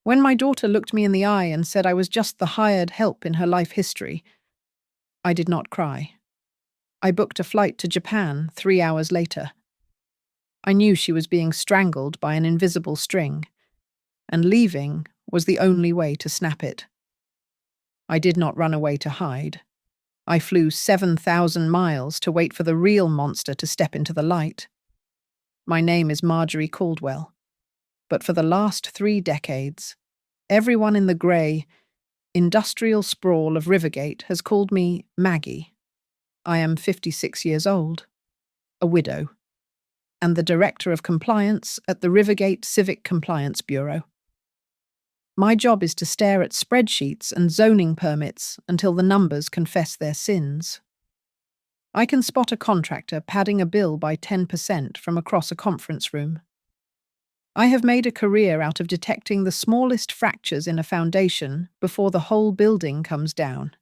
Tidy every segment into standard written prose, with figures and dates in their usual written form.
When my daughter looked me in the eye and said I was just the hired help in her life history, I did not cry. I booked a flight to Japan 3 hours later. I knew she was being strangled by an invisible string, and leaving was the only way to snap it. I did not run away to hide. I flew 7,000 miles to wait for the real monster to step into the light. My name is Marjorie Caldwell, but for the last 3 decades, everyone in the grey, industrial sprawl of Rivergate has called me Maggie. I am 56 years old, a widow, and the Director of Compliance at the Rivergate Civic Compliance Bureau. My job is to stare at spreadsheets and zoning permits until the numbers confess their sins. I can spot a contractor padding a bill by 10% from across a conference room. I have made a career out of detecting the smallest fractures in a foundation before the whole building comes down.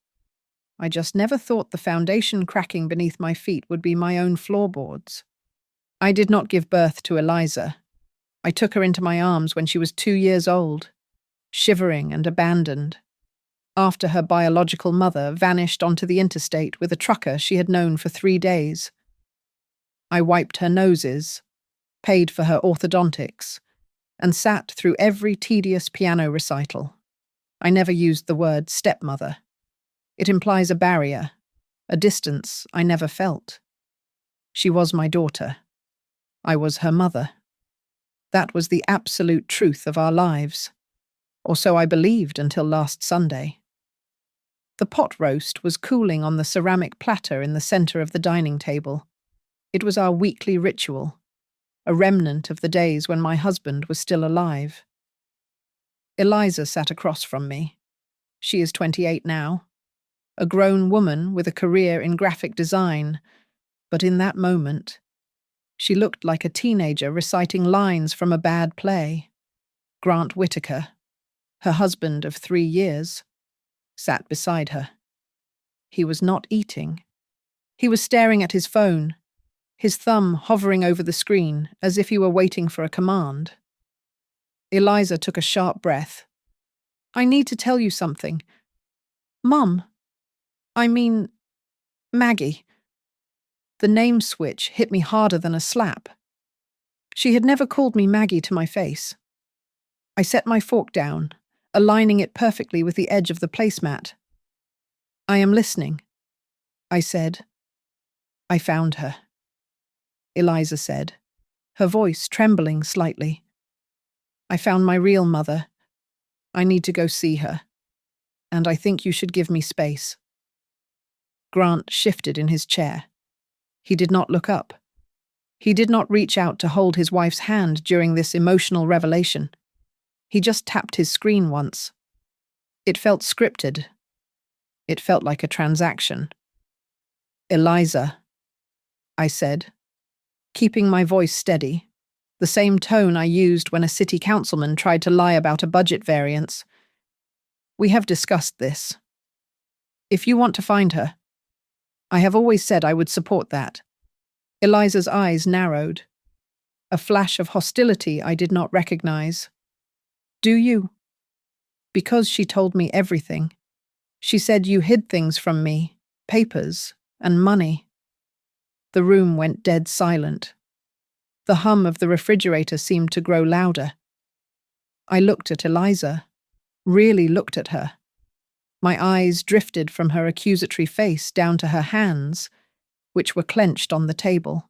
I just never thought the foundation cracking beneath my feet would be my own floorboards. I did not give birth to Eliza. I took her into my arms when she was 2 years old, shivering and abandoned, after her biological mother vanished onto the interstate with a trucker she had known for 3 days. I wiped her noses, paid for her orthodontics, and sat through every tedious piano recital. I never used the word stepmother. It implies a barrier, a distance I never felt. She was my daughter. I was her mother. That was the absolute truth of our lives. Or so I believed until last Sunday. The pot roast was cooling on the ceramic platter in the centre of the dining table. It was our weekly ritual, a remnant of the days when my husband was still alive. Eliza sat across from me. She is 28 now, a grown woman with a career in graphic design, but in that moment, she looked like a teenager reciting lines from a bad play. Grant Whitaker, her husband of 3 years, sat beside her. He was not eating. He was staring at his phone, his thumb hovering over the screen as if he were waiting for a command. Eliza took a sharp breath. "I need to tell you something. Mum. I mean, Maggie." The name switch hit me harder than a slap. She had never called me Maggie to my face. I set my fork down, aligning it perfectly with the edge of the placemat. "I am listening," I said. "I found her," Eliza said, her voice trembling slightly. "I found my real mother. I need to go see her, and I think you should give me space." Grant shifted in his chair. He did not look up. He did not reach out to hold his wife's hand during this emotional revelation. He just tapped his screen once. It felt scripted. It felt like a transaction. "Eliza," I said, keeping my voice steady, the same tone I used when a city councilman tried to lie about a budget variance. "We have discussed this. If you want to find her, I have always said I would support that." Eliza's eyes narrowed. A flash of hostility I did not recognize. "Do you?" "Because she told me everything. She said you hid things from me, papers and money." The room went dead silent. The hum of the refrigerator seemed to grow louder. I looked at Eliza, really looked at her. My eyes drifted from her accusatory face down to her hands, which were clenched on the table.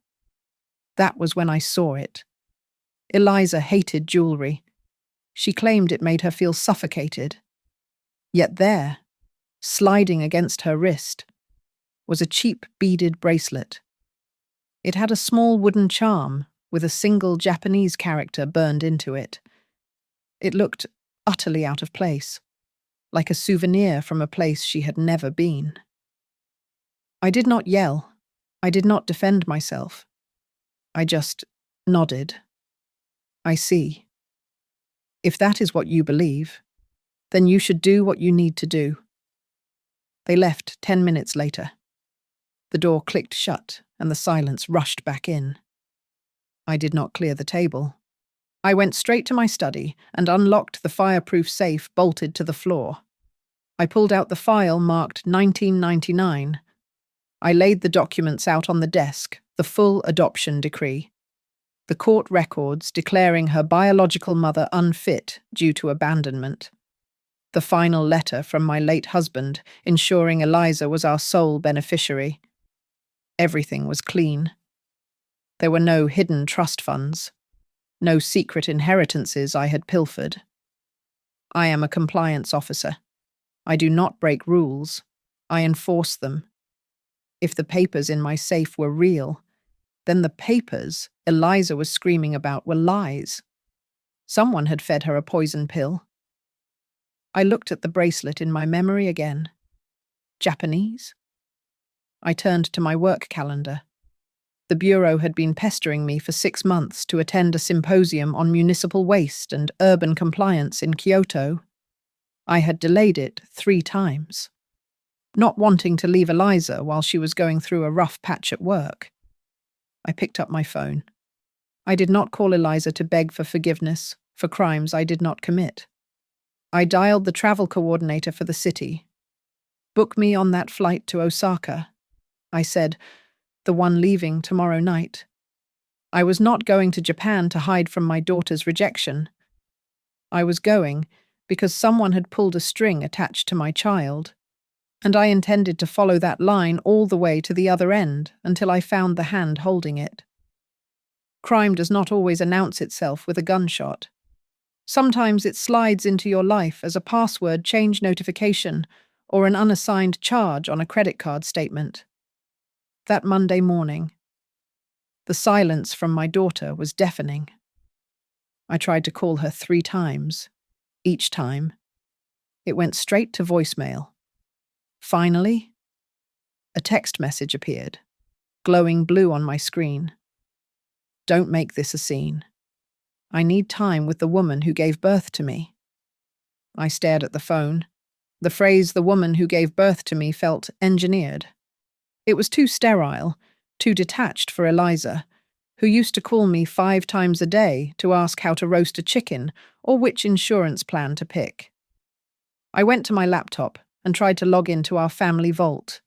That was when I saw it. Eliza hated jewelry. She claimed it made her feel suffocated. Yet there, sliding against her wrist, was a cheap beaded bracelet. It had a small wooden charm with a single Japanese character burned into it. It looked utterly out of place, like a souvenir from a place she had never been. I did not yell. I did not defend myself. I just nodded. "I see. If that is what you believe, then you should do what you need to do." They left 10 minutes later. The door clicked shut and the silence rushed back in. I did not clear the table. I went straight to my study and unlocked the fireproof safe bolted to the floor. I pulled out the file marked 1999. I laid the documents out on the desk, the full adoption decree, the court records declaring her biological mother unfit due to abandonment, the final letter from my late husband ensuring Eliza was our sole beneficiary. Everything was clean. There were no hidden trust funds, no secret inheritances I had pilfered. I am a compliance officer. I do not break rules. I enforce them. If the papers in my safe were real, then the papers Eliza was screaming about were lies. Someone had fed her a poison pill. I looked at the bracelet in my memory again. Japanese? I turned to my work calendar. The Bureau had been pestering me for 6 months to attend a symposium on municipal waste and urban compliance in Kyoto. I had delayed it 3 times. Not wanting to leave Eliza while she was going through a rough patch at work. I picked up my phone. I did not call Eliza to beg for forgiveness for crimes I did not commit. I dialed the travel coordinator for the city. "Book me on that flight to Osaka," I said, "the one leaving tomorrow night." I was not going to Japan to hide from my daughter's rejection. I was going because someone had pulled a string attached to my child, and I intended to follow that line all the way to the other end until I found the hand holding it. Crime does not always announce itself with a gunshot. Sometimes it slides into your life as a password change notification or an unassigned charge on a credit card statement. That Monday morning, the silence from my daughter was deafening. I tried to call her 3 times. Each time, it went straight to voicemail. Finally, a text message appeared, glowing blue on my screen. "Don't make this a scene. I need time with the woman who gave birth to me." I stared at the phone. The phrase "the woman who gave birth to me" felt engineered. It was too sterile, too detached for Eliza, who used to call me 5 times a day to ask how to roast a chicken or which insurance plan to pick. I went to my laptop and tried to log into our family vault,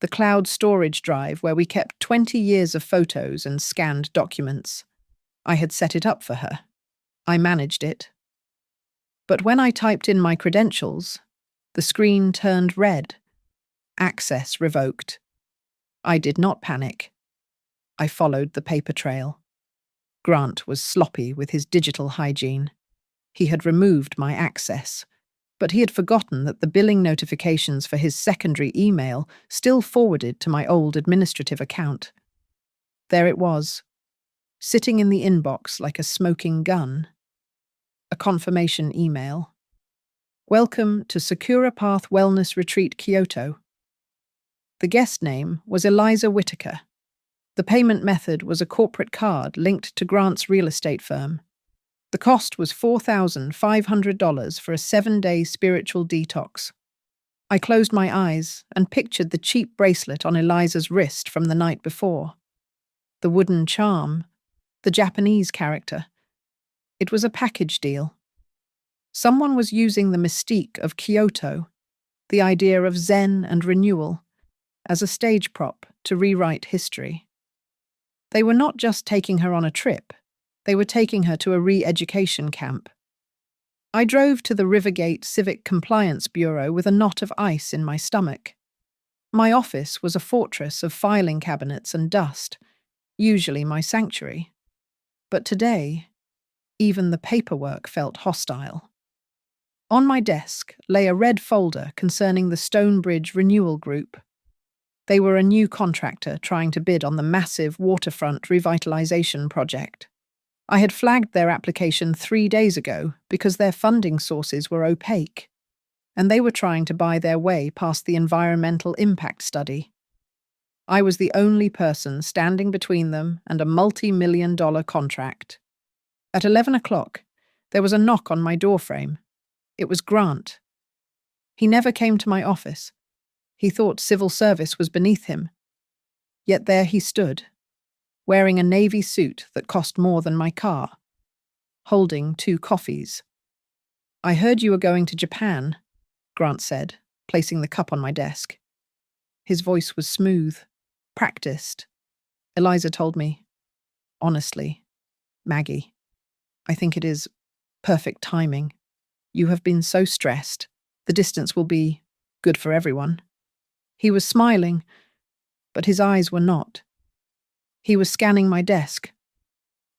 the cloud storage drive where we kept 20 years of photos and scanned documents. I had set it up for her. I managed it. But when I typed in my credentials, the screen turned red. Access revoked. I did not panic. I followed the paper trail. Grant was sloppy with his digital hygiene. He had removed my access, but he had forgotten that the billing notifications for his secondary email still forwarded to my old administrative account. There it was, sitting in the inbox like a smoking gun. A confirmation email. "Welcome to Sakura Path Wellness Retreat, Kyoto." The guest name was Eliza Whitaker. The payment method was a corporate card linked to Grant's real estate firm. The cost was $4,500 for a 7-day spiritual detox. I closed my eyes and pictured the cheap bracelet on Eliza's wrist from the night before. The wooden charm, the Japanese character. It was a package deal. Someone was using the mystique of Kyoto, the idea of Zen and renewal, as a stage prop to rewrite history. They were not just taking her on a trip, they were taking her to a re-education camp. I drove to the Rivergate Civic Compliance Bureau with a knot of ice in my stomach. My office was a fortress of filing cabinets and dust, usually my sanctuary. But today, even the paperwork felt hostile. On my desk lay a red folder concerning the Stonebridge Renewal Group. They were a new contractor trying to bid on the massive waterfront revitalization project. I had flagged their application 3 days ago because their funding sources were opaque, and they were trying to buy their way past the environmental impact study. I was the only person standing between them and a multi-million-dollar contract. At 11 o'clock, there was a knock on my doorframe. It was Grant. He never came to my office. He thought civil service was beneath him. Yet there he stood, wearing a navy suit that cost more than my car, holding 2 coffees. "I heard you were going to Japan," Grant said, placing the cup on my desk. His voice was smooth, practiced. "Eliza told me. Honestly, Maggie, I think it is perfect timing. You have been so stressed. The distance will be good for everyone." He was smiling, but his eyes were not. He was scanning my desk.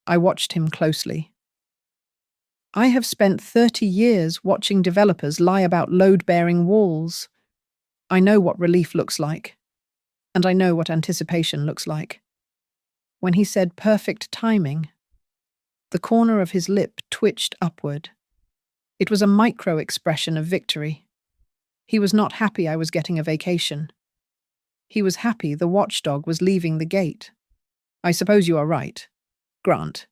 I watched him closely. "I have spent 30 years watching developers lie about load-bearing walls. I know what relief looks like, and I know what anticipation looks like." When he said perfect timing, the corner of his lip twitched upward. It was a micro-expression of victory. He was not happy I was getting a vacation. He was happy the watchdog was leaving the gate. "I suppose you are right, Grant,"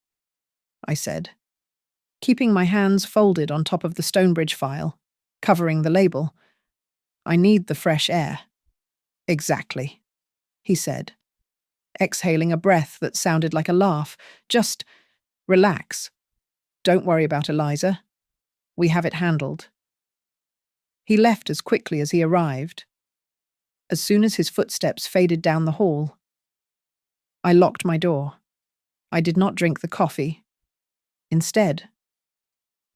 I said, keeping my hands folded on top of the Stonebridge file, covering the label. "I need the fresh air." "Exactly," he said, exhaling a breath that sounded like a laugh. "Just relax. Don't worry about Eliza. We have it handled." He left as quickly as he arrived. As soon as his footsteps faded down the hall, I locked my door. I did not drink the coffee. Instead,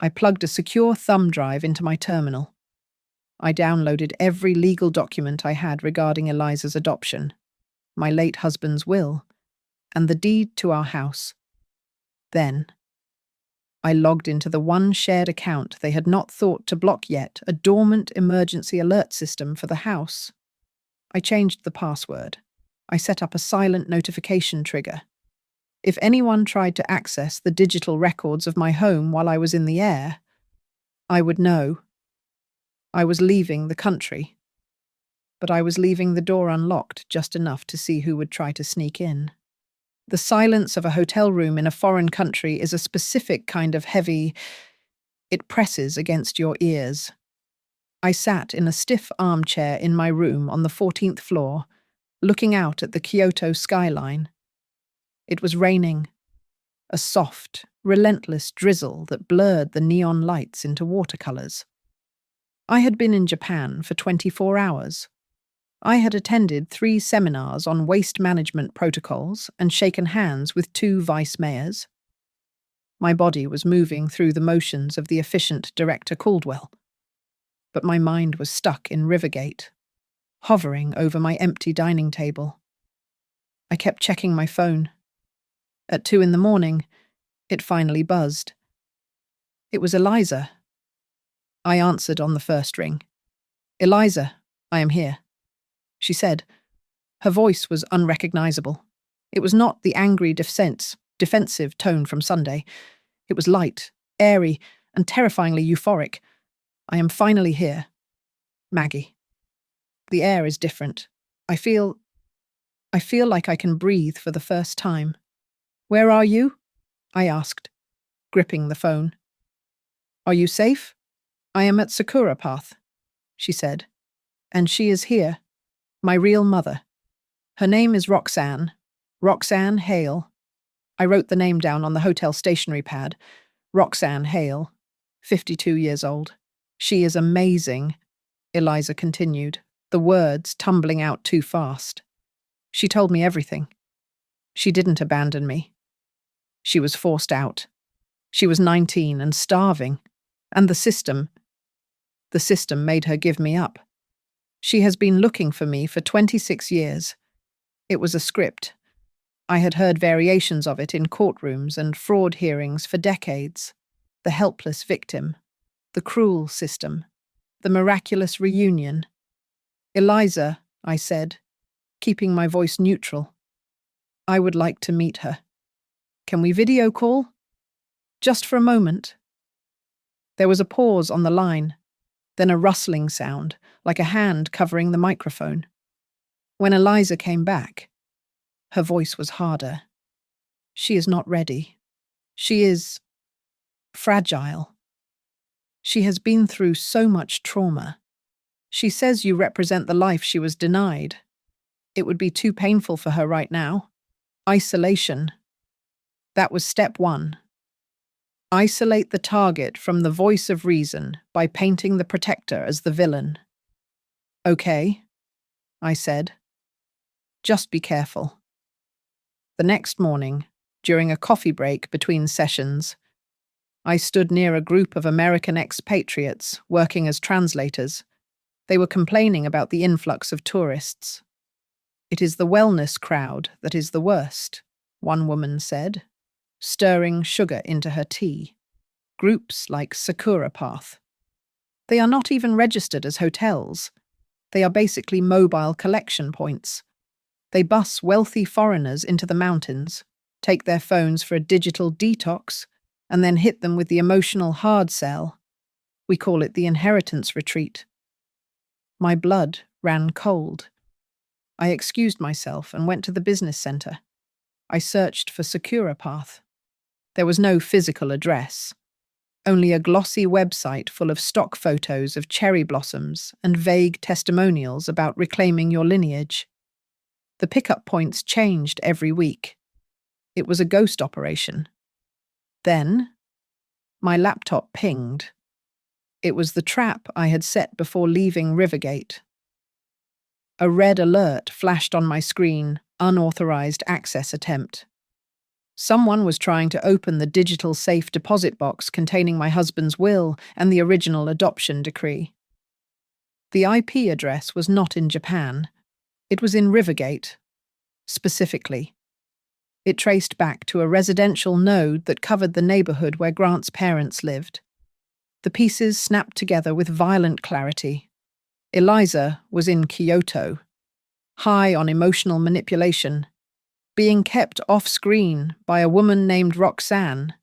I plugged a secure thumb drive into my terminal. I downloaded every legal document I had regarding Eliza's adoption, my late husband's will, and the deed to our house. Then, I logged into the one shared account they had not thought to block yet, a dormant emergency alert system for the house. I changed the password. I set up a silent notification trigger. If anyone tried to access the digital records of my home while I was in the air, I would know. I was leaving the country. But I was leaving the door unlocked just enough to see who would try to sneak in. The silence of a hotel room in a foreign country is a specific kind of heavy. It presses against your ears. I sat in a stiff armchair in my room on the 14th floor, looking out at the Kyoto skyline. It was raining, a soft, relentless drizzle that blurred the neon lights into watercolors. I had been in Japan for 24 hours. I had attended 3 seminars on waste management protocols and shaken hands with 2 vice mayors. My body was moving through the motions of the efficient Director Caldwell, but my mind was stuck in Rivergate, hovering over my empty dining table. I kept checking my phone. At 2 in the morning, it finally buzzed. It was Eliza. I answered on the first ring. "Eliza, I am here," she said. Her voice was unrecognizable. It was not the angry defensive tone from Sunday. It was light, airy, and terrifyingly euphoric. "I am finally here. Maggie. The air is different. I feel like I can breathe for the first time." "Where are you?" I asked, gripping the phone. "Are you safe?" "I am at Sakura Path," she said. "And she is here. My real mother. Her name is Roxanne. Roxanne Hale." I wrote the name down on the hotel stationery pad. Roxanne Hale, 52 years old. "She is amazing," Eliza continued, the words tumbling out too fast. "She told me everything. She didn't abandon me. She was forced out. She was 19 and starving. And the system made her give me up. She has been looking for me for 26 years. It was a script. I had heard variations of it in courtrooms and fraud hearings for decades. The helpless victim. The cruel system. The miraculous reunion. "Eliza," I said, keeping my voice neutral. "I would like to meet her. Can we video call? Just for a moment." There was a pause on the line, then a rustling sound, like a hand covering the microphone. When Eliza came back, her voice was harder. "She is not ready. She is fragile. She has been through so much trauma. She says you represent the life she was denied. It would be too painful for her right now. Isolation. That was step 1. Isolate the target from the voice of reason by painting the protector as the villain. Okay, I said. Just be careful. The next morning, during a coffee break between sessions, I stood near a group of American expatriates working as translators. They were complaining about the influx of tourists. It is the wellness crowd that is the worst, one woman said, stirring sugar into her tea. Groups like Sakura Path. They are not even registered as hotels. They are basically mobile collection points. They bus wealthy foreigners into the mountains, take their phones for a digital detox, and then hit them with the emotional hard sell. We call it the inheritance retreat. My blood ran cold. I excused myself and went to the business center. I searched for Sakura Path. There was no physical address, only a glossy website full of stock photos of cherry blossoms and vague testimonials about reclaiming your lineage. The pickup points changed every week. It was a ghost operation. Then, my laptop pinged. It was the trap I had set before leaving Rivergate. A red alert flashed on my screen, unauthorized access attempt. Someone was trying to open the digital safe deposit box containing my husband's will and the original adoption decree. The IP address was not in Japan. It was in Rivergate, specifically. It traced back to a residential node that covered the neighborhood where Grant's parents lived. The pieces snapped together with violent clarity. Eliza was in Kyoto, high on emotional manipulation, being kept off-screen by a woman named Roxanne.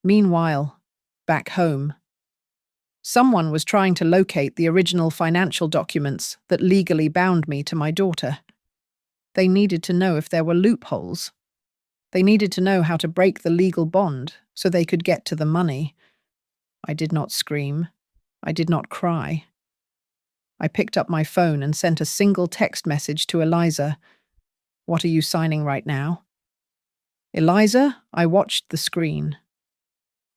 Meanwhile, back home, someone was trying to locate the original financial documents that legally bound me to my daughter. They needed to know if there were loopholes. They needed to know how to break the legal bond so they could get to the money. I did not scream. I did not cry. I picked up my phone and sent a single text message to Eliza. What are you signing right now? Eliza, I watched the screen.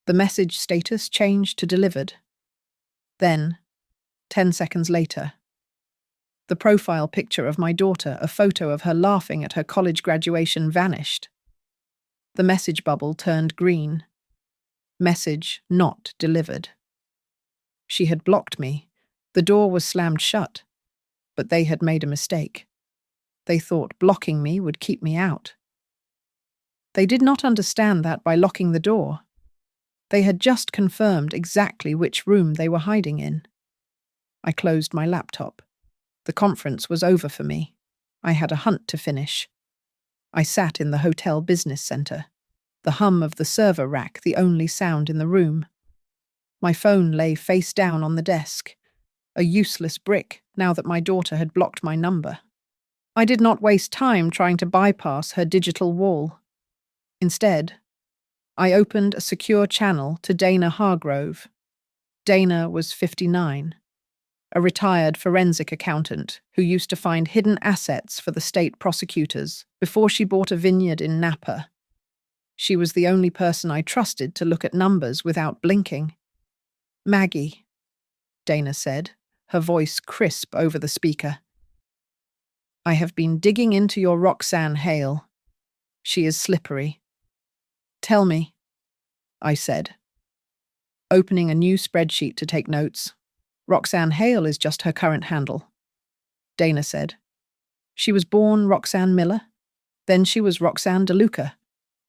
The message status changed to delivered. Then, 10 seconds later, the profile picture of my daughter, a photo of her laughing at her college graduation, vanished. The message bubble turned green. Message not delivered. She had blocked me. The door was slammed shut, but they had made a mistake. They thought blocking me would keep me out. They did not understand that by locking the door. They had just confirmed exactly which room they were hiding in. I closed my laptop. The conference was over for me. I had a hunt to finish. I sat in the hotel business center, the hum of the server rack the only sound in the room. My phone lay face down on the desk, a useless brick now that my daughter had blocked my number. I did not waste time trying to bypass her digital wall. Instead, I opened a secure channel to Dana Hargrove. Dana was 59, a retired forensic accountant who used to find hidden assets for the state prosecutors before she bought a vineyard in Napa. She was the only person I trusted to look at numbers without blinking. Maggie, Dana said, her voice crisp over the speaker. I have been digging into your Roxanne Hale. She is slippery. Tell me, I said, opening a new spreadsheet to take notes. Roxanne Hale is just her current handle. Dana said. She was born Roxanne Miller, then she was Roxanne DeLuca,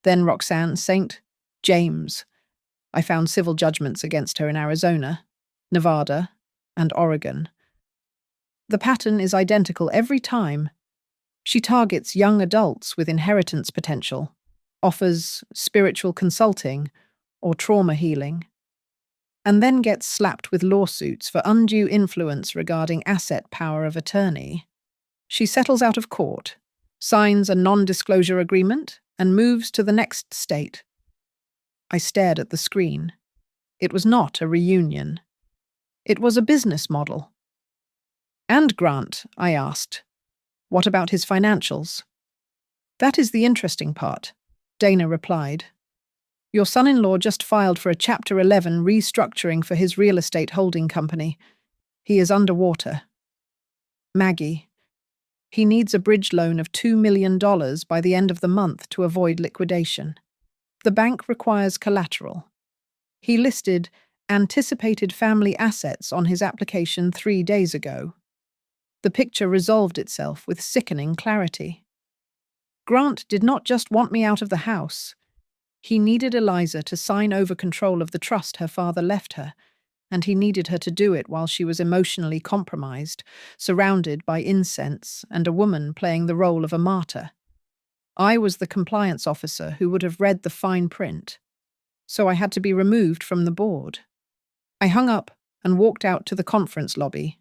then Roxanne St. James. I found civil judgments against her in Arizona, Nevada, and Oregon. The pattern is identical every time. She targets young adults with inheritance potential, offers spiritual consulting or trauma healing, and then gets slapped with lawsuits for undue influence regarding asset power of attorney. She settles out of court, signs a non-disclosure agreement, and moves to the next state. I stared at the screen. It was not a reunion. It was a business model. And Grant, I asked. What about his financials? That is the interesting part, Dana replied. Your son-in-law just filed for a Chapter 11 restructuring for his real estate holding company. He is underwater. Maggie. He needs a bridge loan of $2 million by the end of the month to avoid liquidation. The bank requires collateral. He listed anticipated family assets on his application 3 days ago. The picture resolved itself with sickening clarity. Grant did not just want me out of the house. He needed Eliza to sign over control of the trust her father left her, and he needed her to do it while she was emotionally compromised, surrounded by incense and a woman playing the role of a martyr. I was the compliance officer who would have read the fine print, so I had to be removed from the board. I hung up and walked out to the conference lobby.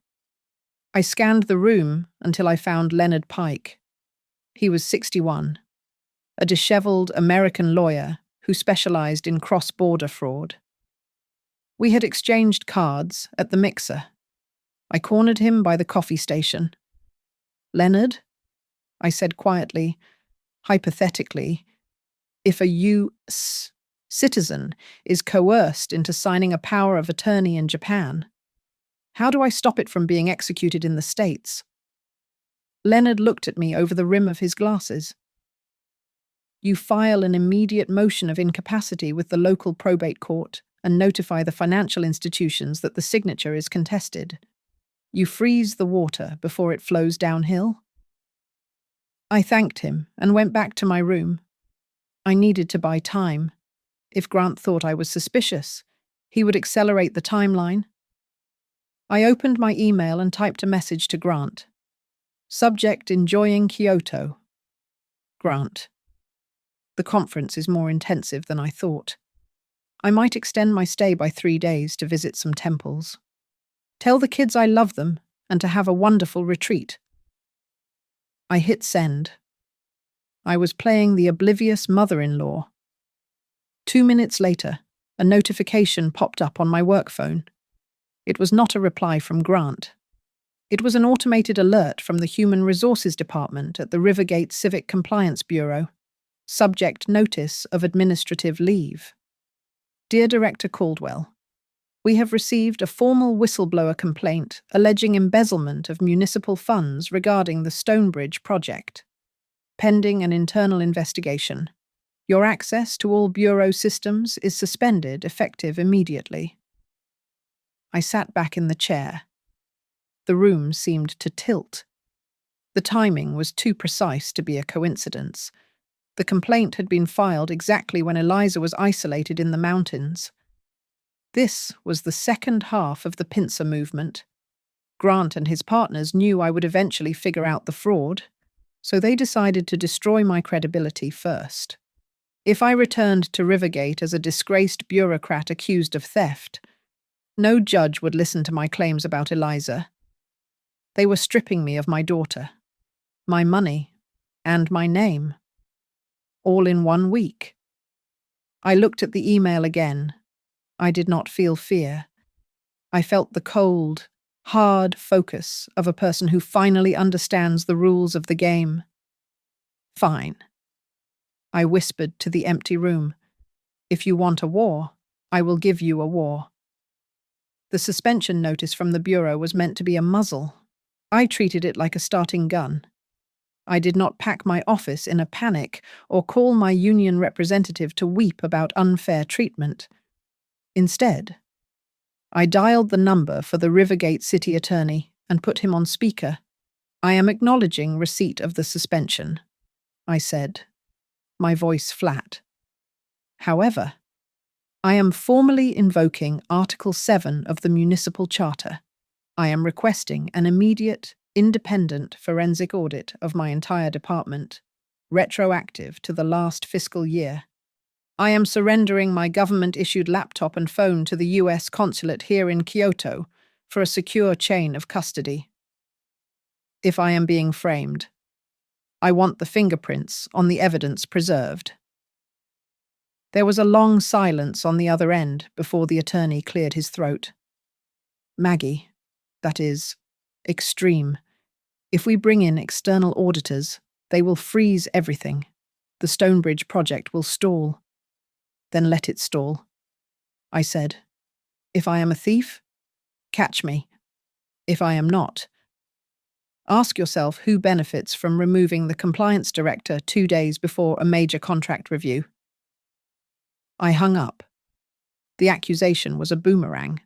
I scanned the room until I found Leonard Pike. He was 61, a disheveled American lawyer who specialized in cross-border fraud. We had exchanged cards at the mixer. I cornered him by the coffee station. "Leonard," I said quietly, hypothetically, if a U.S. citizen is coerced into signing a power of attorney in Japan, how do I stop it from being executed in the States? Leonard looked at me over the rim of his glasses. "You file an immediate motion of incapacity with the local probate court and notify the financial institutions that the signature is contested. You freeze the water before it flows downhill." I thanked him and went back to my room. I needed to buy time. If Grant thought I was suspicious, he would accelerate the timeline. I opened my email and typed a message to Grant. Subject: enjoying Kyoto. Grant. The conference is more intensive than I thought. I might extend my stay by 3 days to visit some temples. Tell the kids I love them and to have a wonderful retreat. I hit send. I was playing the oblivious mother-in-law. 2 minutes later, a notification popped up on my work phone. It was not a reply from Grant. It was an automated alert from the Human Resources Department at the Rivergate Civic Compliance Bureau. Subject: notice of administrative leave. Dear Director Caldwell, we have received a formal whistleblower complaint alleging embezzlement of municipal funds regarding the Stonebridge project. Pending an internal investigation. Your access to all Bureau systems is suspended effective immediately. I sat back in the chair. The room seemed to tilt. The timing was too precise to be a coincidence. The complaint had been filed exactly when Eliza was isolated in the mountains. This was the second half of the pincer movement. Grant and his partners knew I would eventually figure out the fraud, so they decided to destroy my credibility first. If I returned to Rivergate as a disgraced bureaucrat accused of theft, no judge would listen to my claims about Eliza. They were stripping me of my daughter, my money, and my name. All in 1 week. I looked at the email again. I did not feel fear. I felt the cold, hard focus of a person who finally understands the rules of the game. Fine. I whispered to the empty room. If you want a war, I will give you a war. The suspension notice from the Bureau was meant to be a muzzle. I treated it like a starting gun. I did not pack my office in a panic or call my union representative to weep about unfair treatment. Instead, I dialed the number for the Rivergate city attorney and put him on speaker. "I am acknowledging receipt of the suspension," I said, my voice flat. "However, I am formally invoking Article 7 of the Municipal Charter. I am requesting an immediate, independent forensic audit of my entire department, retroactive to the last fiscal year. I am surrendering my government-issued laptop and phone to the U.S. consulate here in Kyoto for a secure chain of custody. If I am being framed, I want the fingerprints on the evidence preserved." There was a long silence on the other end before the attorney cleared his throat. "Maggie, that is, extreme. If we bring in external auditors, they will freeze everything. The Stonebridge project will stall." Then let it stall. I said, if I am a thief, catch me. If I am not, ask yourself who benefits from removing the compliance director 2 days before a major contract review. I hung up. The accusation was a boomerang.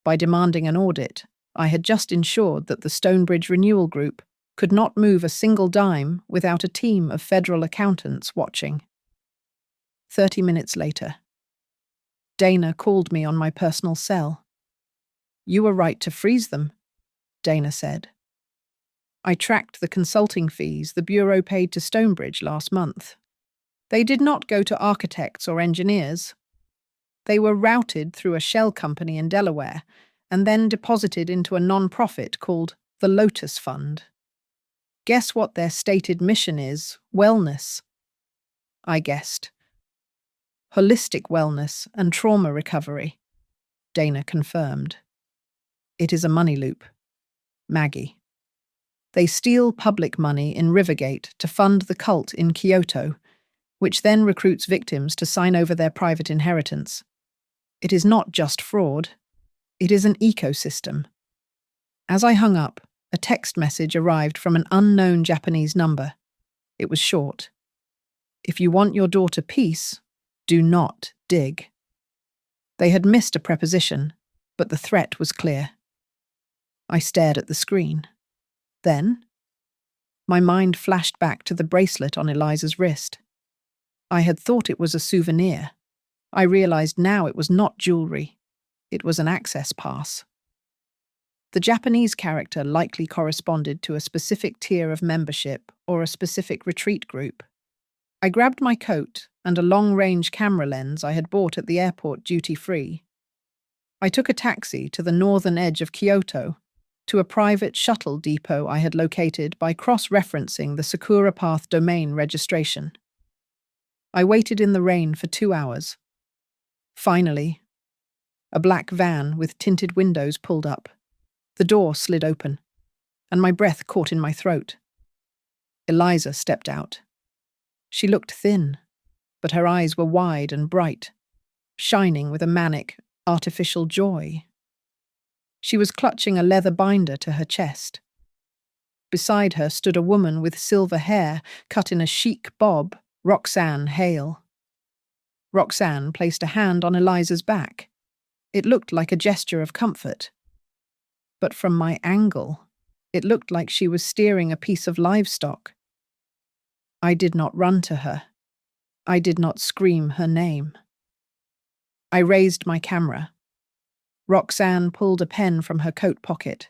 By demanding an audit, I had just ensured that the Stonebridge Renewal Group could not move a single dime without a team of federal accountants watching. 30 minutes later, Dana called me on my personal cell. You were right to freeze them, Dana said. I tracked the consulting fees the Bureau paid to Stonebridge last month. They did not go to architects or engineers. They were routed through a shell company in Delaware and then deposited into a non-profit called the Lotus Fund. Guess what their stated mission is? Wellness. I guessed. Holistic wellness and trauma recovery, Dana confirmed. It is a money loop. Maggie. They steal public money in Rivergate to fund the cult in Kyoto, which then recruits victims to sign over their private inheritance. It is not just fraud. It is an ecosystem. As I hung up, a text message arrived from an unknown Japanese number. It was short. If you want your daughter peace, do not dig. They had missed a preposition, but the threat was clear. I stared at the screen. Then, my mind flashed back to the bracelet on Eliza's wrist. I had thought it was a souvenir. I realized now it was not jewelry. It was an access pass. The Japanese character likely corresponded to a specific tier of membership or a specific retreat group. I grabbed my coat and a long-range camera lens I had bought at the airport duty-free. I took a taxi to the northern edge of Kyoto, to a private shuttle depot I had located by cross-referencing the Sakura Path domain registration. I waited in the rain for 2 hours. Finally, a black van with tinted windows pulled up. The door slid open, and my breath caught in my throat. Eliza stepped out. She looked thin, but her eyes were wide and bright, shining with a manic, artificial joy. She was clutching a leather binder to her chest. Beside her stood a woman with silver hair cut in a chic bob, Roxanne Hale. Roxanne placed a hand on Eliza's back. It looked like a gesture of comfort. But from my angle, it looked like she was steering a piece of livestock. I did not run to her. I did not scream her name. I raised my camera. Roxanne pulled a pen from her coat pocket.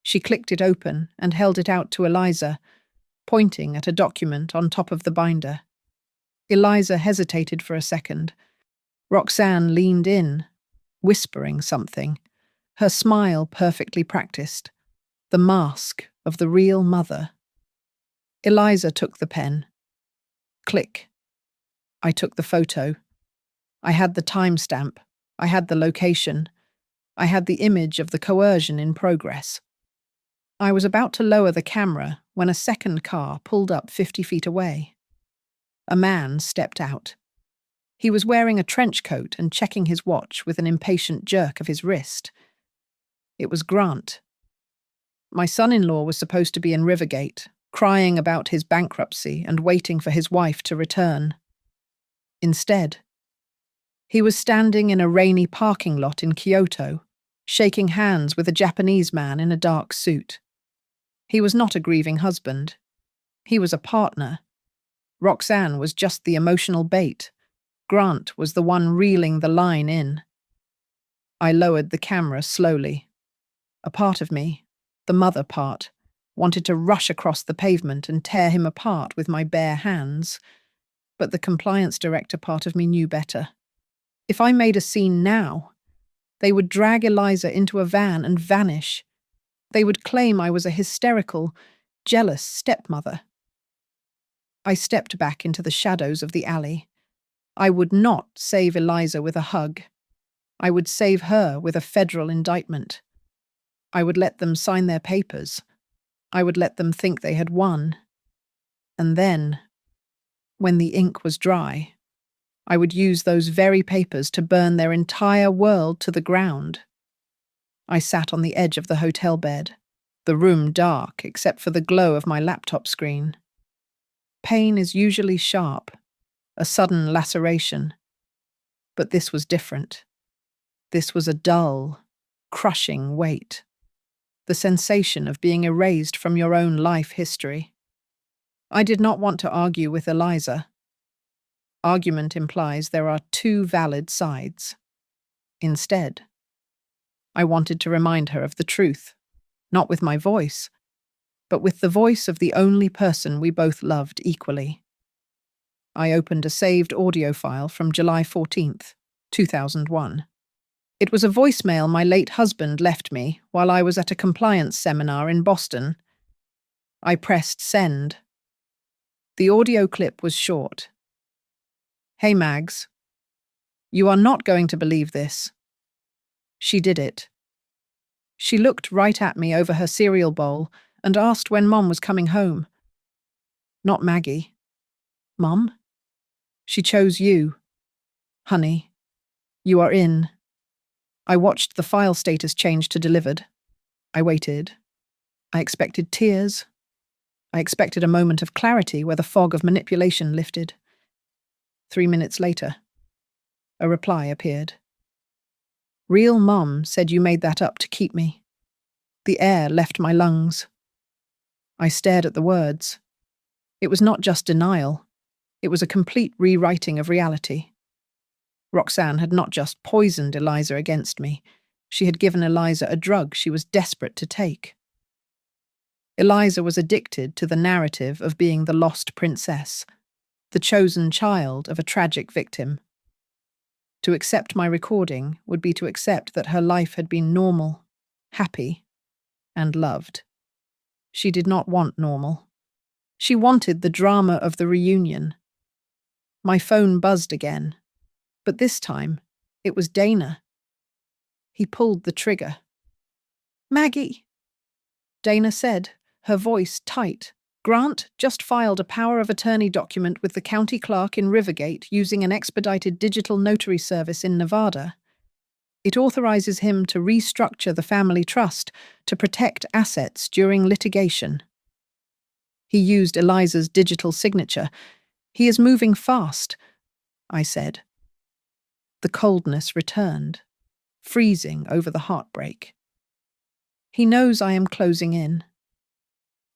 She clicked it open and held it out to Eliza, pointing at a document on top of the binder. Eliza hesitated for a second. Roxanne leaned in, whispering something, her smile perfectly practiced, the mask of the real mother. Eliza took the pen. Click. I took the photo. I had the timestamp. I had the location. I had the image of the coercion in progress. I was about to lower the camera when a second car pulled up 50 feet away. A man stepped out. He was wearing a trench coat and checking his watch with an impatient jerk of his wrist. It was Grant. My son-in-law was supposed to be in Rivergate, crying about his bankruptcy and waiting for his wife to return. Instead, he was standing in a rainy parking lot in Kyoto, shaking hands with a Japanese man in a dark suit. He was not a grieving husband. He was a partner. Roxanne was just the emotional bait. Grant was the one reeling the line in. I lowered the camera slowly. A part of me, the mother part, wanted to rush across the pavement and tear him apart with my bare hands. But the compliance director part of me knew better. If I made a scene now, they would drag Eliza into a van and vanish. They would claim I was a hysterical, jealous stepmother. I stepped back into the shadows of the alley. I would not save Eliza with a hug. I would save her with a federal indictment. I would let them sign their papers. I would let them think they had won. And then, when the ink was dry, I would use those very papers to burn their entire world to the ground. I sat on the edge of the hotel bed, the room dark except for the glow of my laptop screen. Pain is usually sharp, a sudden laceration. But this was different. This was a dull, crushing weight. The sensation of being erased from your own life history. I did not want to argue with Eliza. Argument implies there are two valid sides. Instead, I wanted to remind her of the truth, not with my voice, but with the voice of the only person we both loved equally. I opened a saved audio file from July 14th, 2001. It was a voicemail my late husband left me while I was at a compliance seminar in Boston. I pressed send. The audio clip was short. "Hey Mags, you are not going to believe this. She did it." She looked right at me over her cereal bowl and asked when Mom was coming home. Not Maggie. Mom? She chose you. Honey, you are in. I watched the file status change to delivered. I waited. I expected tears. I expected a moment of clarity where the fog of manipulation lifted. 3 minutes later, a reply appeared. "Real Mom said you made that up to keep me." The air left my lungs. I stared at the words. It was not just denial. It was a complete rewriting of reality. Roxanne had not just poisoned Eliza against me. She had given Eliza a drug she was desperate to take. Eliza was addicted to the narrative of being the lost princess, the chosen child of a tragic victim. To accept my recording would be to accept that her life had been normal, happy, and loved. She did not want normal. She wanted the drama of the reunion. My phone buzzed again, but this time it was Dana. He pulled the trigger. "Maggie," Dana said, her voice tight. "Grant just filed a power of attorney document with the county clerk in Rivergate using an expedited digital notary service in Nevada. It authorizes him to restructure the family trust to protect assets during litigation." He used Eliza's digital signature. "He is moving fast," I said. The coldness returned, freezing over the heartbreak. "He knows I am closing in."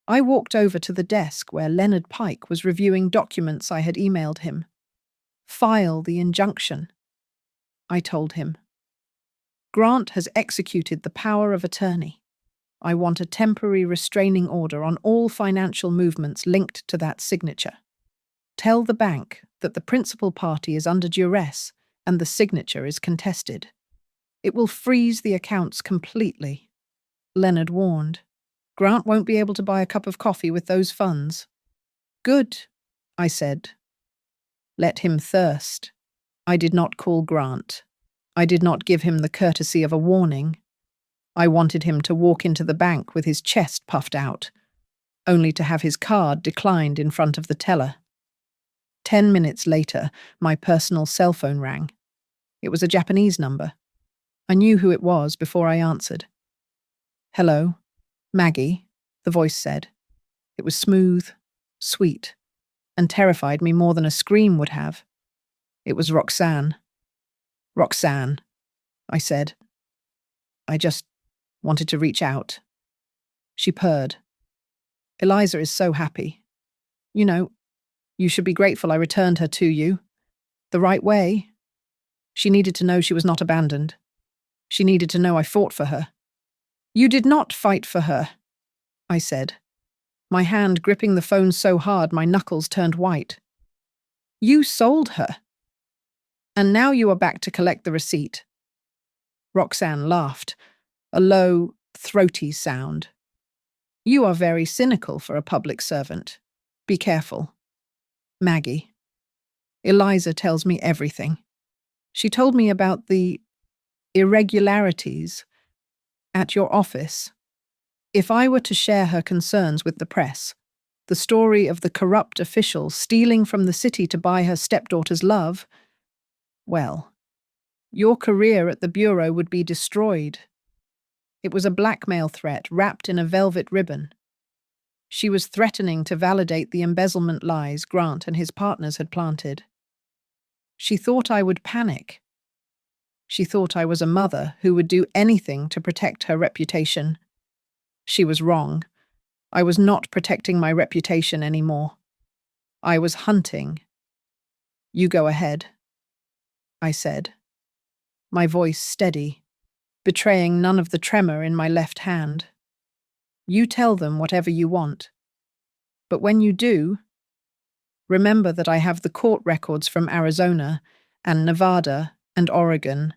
I walked over to the desk where Leonard Pike was reviewing documents I had emailed him. "File the injunction," I told him. "Grant has executed the power of attorney. I want a temporary restraining order on all financial movements linked to that signature. Tell the bank that the principal party is under duress and the signature is contested. It will freeze the accounts completely." Leonard warned. "Grant won't be able to buy a cup of coffee with those funds." "Good," I said. "Let him thirst." I did not call Grant. I did not give him the courtesy of a warning. I wanted him to walk into the bank with his chest puffed out, only to have his card declined in front of the teller. 10 minutes later, my personal cell phone rang. It was a Japanese number. I knew who it was before I answered. "Hello, Maggie," the voice said. It was smooth, sweet, and terrified me more than a scream would have. It was Roxanne. "Roxanne," I said. "I just wanted to reach out." She purred. "Eliza is so happy. You know, you should be grateful I returned her to you. The right way. She needed to know she was not abandoned. She needed to know I fought for her." "You did not fight for her," I said, my hand gripping the phone so hard my knuckles turned white. "You sold her. And now you are back to collect the receipt." Roxanne laughed, a low, throaty sound. "You are very cynical for a public servant. Be careful. Maggie. Eliza tells me everything. She told me about the irregularities at your office. If I were to share her concerns with the press, the story of the corrupt official stealing from the city to buy her stepdaughter's love, Well, your career at the Bureau would be destroyed. It was a blackmail threat wrapped in a velvet ribbon. She was threatening to validate the embezzlement lies Grant and his partners had planted. She thought I would panic. She thought I was a mother who would do anything to protect her reputation. She was wrong. I was not protecting my reputation anymore. I was hunting. You go ahead, I said, my voice steady, betraying none of the tremor in my left hand. You tell them whatever you want. But when you do, remember that I have the court records from Arizona and Nevada and Oregon.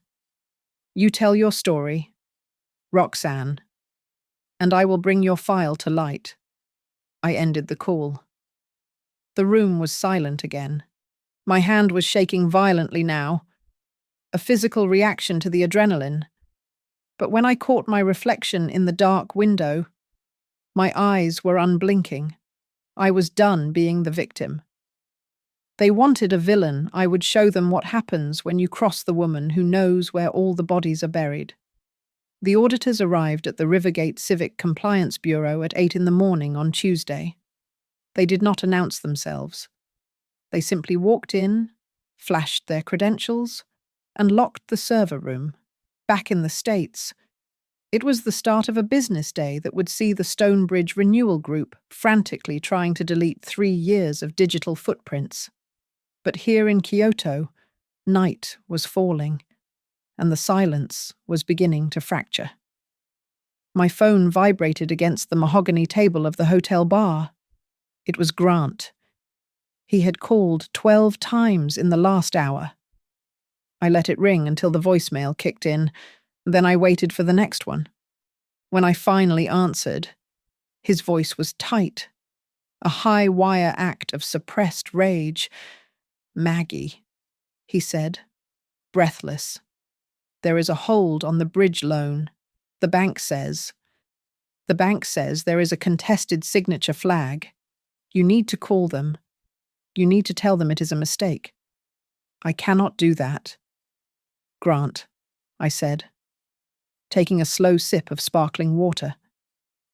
You tell your story, Roxanne, and I will bring your file to light. I ended the call. The room was silent again. My hand was shaking violently now, a physical reaction to the adrenaline. But when I caught my reflection in the dark window, my eyes were unblinking. I was done being the victim. They wanted a villain. I would show them what happens when you cross the woman who knows where all the bodies are buried. The auditors arrived at the Rivergate Civic Compliance Bureau at 8 in the morning on Tuesday. They did not announce themselves. They simply walked in, flashed their credentials, and locked the server room. Back in the States, it was the start of a business day that would see the Stonebridge Renewal Group frantically trying to delete 3 years of digital footprints. But here in Kyoto, night was falling, and the silence was beginning to fracture. My phone vibrated against the mahogany table of the hotel bar. It was Grant. He had called 12 times in the last hour. I let it ring until the voicemail kicked in, then I waited for the next one. When I finally answered, his voice was tight, a high-wire act of suppressed rage. "Maggie," he said, breathless. "There is a hold on the bridge loan. The bank says there is a contested signature flag. You need to call them. You need to tell them it is a mistake." "I cannot do that." "Grant," I said, taking a slow sip of sparkling water.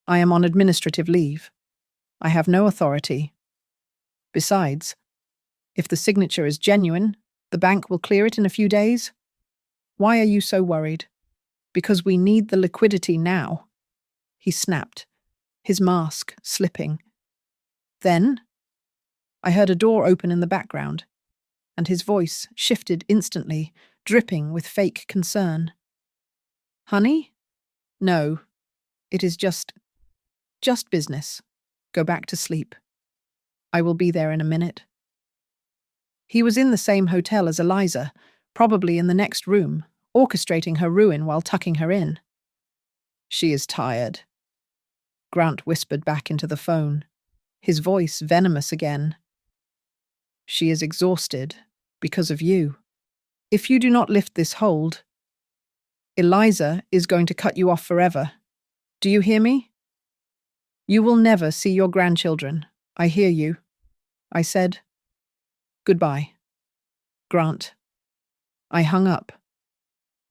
"I am on administrative leave. I have no authority. Besides, if the signature is genuine, the bank will clear it in a few days. Why are you so worried?" "Because we need the liquidity now," he snapped, his mask slipping. Then I heard a door open in the background, and his voice shifted instantly, dripping with fake concern. "Honey? No, it is just business. Go back to sleep. I will be there in a minute." He was in the same hotel as Eliza, probably in the next room, orchestrating her ruin while tucking her in. "She is tired," Grant whispered back into the phone, his voice venomous again. "She is exhausted because of you. If you do not lift this hold, Eliza is going to cut you off forever. Do you hear me? You will never see your grandchildren. I hear you," I said. "Goodbye, Grant." I hung up.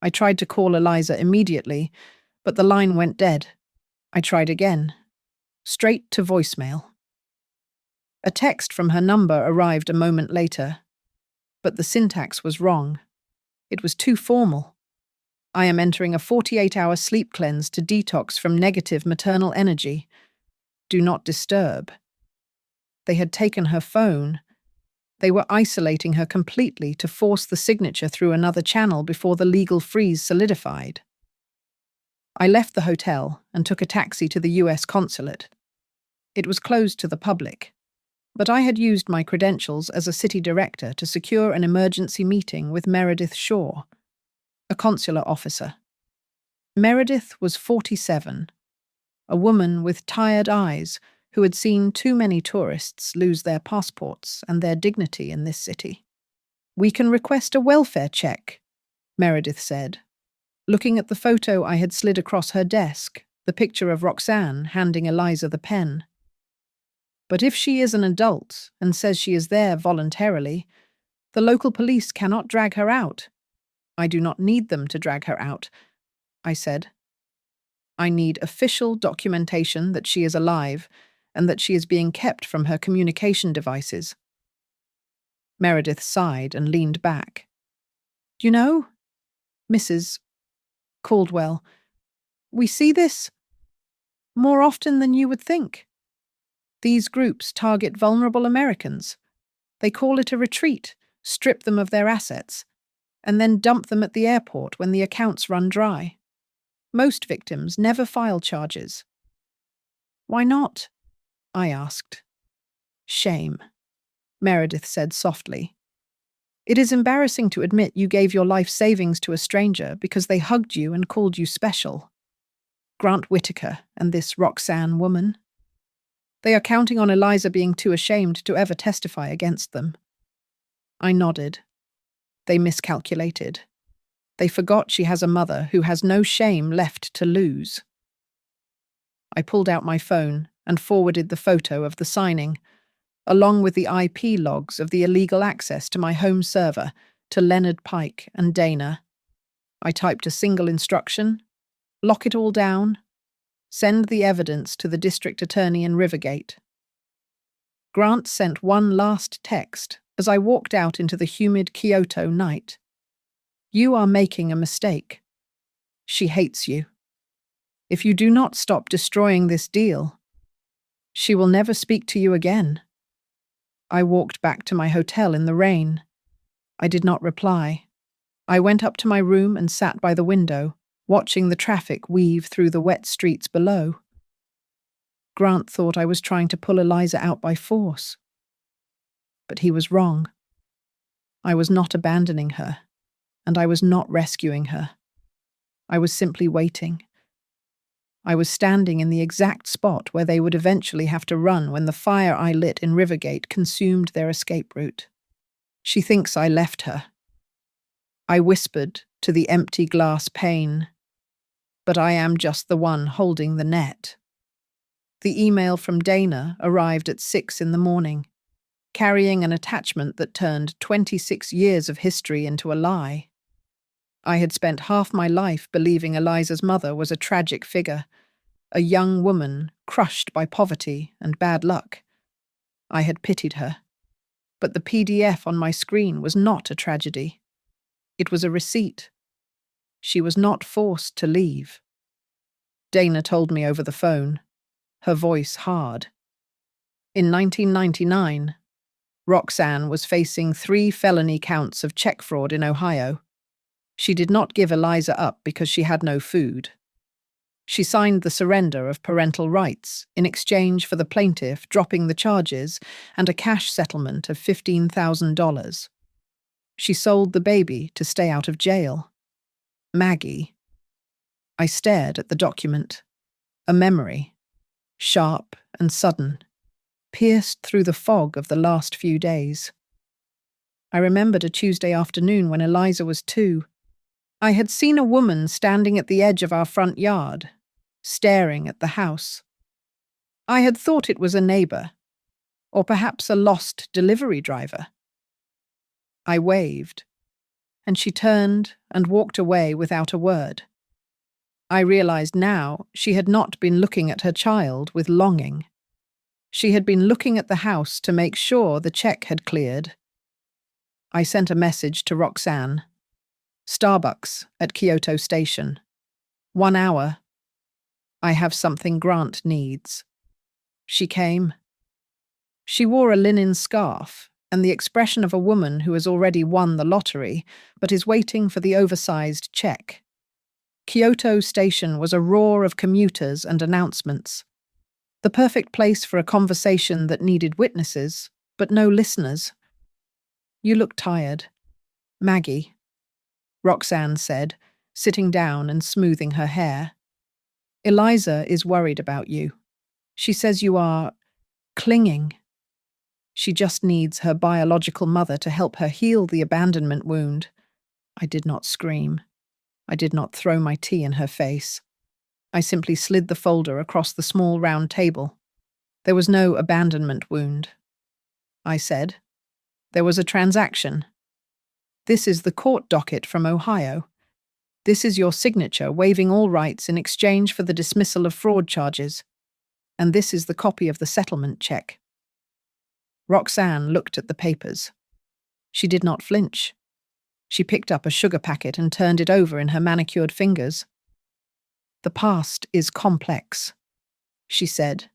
I tried to call Eliza immediately, but the line went dead. I tried again. Straight to voicemail. A text from her number arrived a moment later, but the syntax was wrong. It was too formal. "I am entering a 48-hour sleep cleanse to detox from negative maternal energy. Do not disturb." They had taken her phone. They were isolating her completely to force the signature through another channel before the legal freeze solidified. I left the hotel and took a taxi to the US consulate. It was closed to the public, but I had used my credentials as a city director to secure an emergency meeting with Meredith Shaw, a consular officer. Meredith was 47, a woman with tired eyes who had seen too many tourists lose their passports and their dignity in this city. "We can request a welfare check," Meredith said, looking at the photo I had slid across her desk, the picture of Roxanne handing Eliza the pen. "But if she is an adult and says she is there voluntarily, The local police cannot drag her out. I do not need them to drag her out, I said. I need official documentation that she is alive and that she is being kept from her communication devices. Meredith sighed and leaned back. You know, Mrs. Caldwell, we see this more often than you would think. These groups target vulnerable Americans. They call it a retreat, strip them of their assets, and then dump them at the airport when the accounts run dry. Most victims never file charges. Why not? I asked. Shame, Meredith said softly. It is embarrassing to admit you gave your life savings to a stranger because they hugged you and called you special. Grant Whitaker and this Roxanne woman. They are counting on Eliza being too ashamed to ever testify against them. I nodded. They miscalculated. They forgot she has a mother who has no shame left to lose. I pulled out my phone and forwarded the photo of the signing, along with the IP logs of the illegal access to my home server, to Leonard Pike and Dana. I typed a single instruction: lock it all down, send the evidence to the district attorney in Rivergate. Grant sent one last text as I walked out into the humid Kyoto night. You are making a mistake. She hates you. If you do not stop destroying this deal, she will never speak to you again. I walked back to my hotel in the rain. I did not reply. I went up to my room and sat by the window, watching the traffic weave through the wet streets below. Grant thought I was trying to pull Eliza out by force. But he was wrong. I was not abandoning her, and I was not rescuing her. I was simply waiting. I was standing in the exact spot where they would eventually have to run when the fire I lit in Rivergate consumed their escape route. She thinks I left her. I whispered to the empty glass pane, but I am just the one holding the net. The email from Dana arrived at 6 a.m, carrying an attachment that turned 26 years of history into a lie. I had spent half my life believing Eliza's mother was a tragic figure, a young woman crushed by poverty and bad luck. I had pitied her, but the PDF on my screen was not a tragedy. It was a receipt. She was not forced to leave. Dana told me over the phone, her voice hard. In 1999, Roxanne was facing 3 felony counts of check fraud in Ohio. She did not give Eliza up because she had no food. She signed the surrender of parental rights in exchange for the plaintiff dropping the charges and a cash settlement of $15,000. She sold the baby to stay out of jail. Maggie. I stared at the document. A memory, sharp and sudden, pierced through the fog of the last few days. I remembered a Tuesday afternoon when Eliza was 2. I had seen a woman standing at the edge of our front yard, staring at the house. I had thought it was a neighbor, or perhaps a lost delivery driver. I waved, and she turned and walked away without a word. I realized now she had not been looking at her child with longing. She had been looking at the house to make sure the check had cleared. I sent a message to Roxanne. Starbucks at Kyoto Station. 1 hour. I have something Grant needs. She came. She wore a linen scarf and the expression of a woman who has already won the lottery but is waiting for the oversized check. Kyoto Station was a roar of commuters and announcements. The perfect place for a conversation that needed witnesses, but no listeners. You look tired. Maggie, Roxanne said, sitting down and smoothing her hair. Eliza is worried about you. She says you are clinging. She just needs her biological mother to help her heal the abandonment wound. I did not scream. I did not throw my tea in her face. I simply slid the folder across the small round table. There was no abandonment wound. I said. There was a transaction, This is the court docket from Ohio. This is your signature waiving all rights in exchange for the dismissal of fraud charges. And this is the copy of the settlement check. Roxanne looked at the papers. She did not flinch. She picked up a sugar packet and turned it over in her manicured fingers. The past is complex, she said,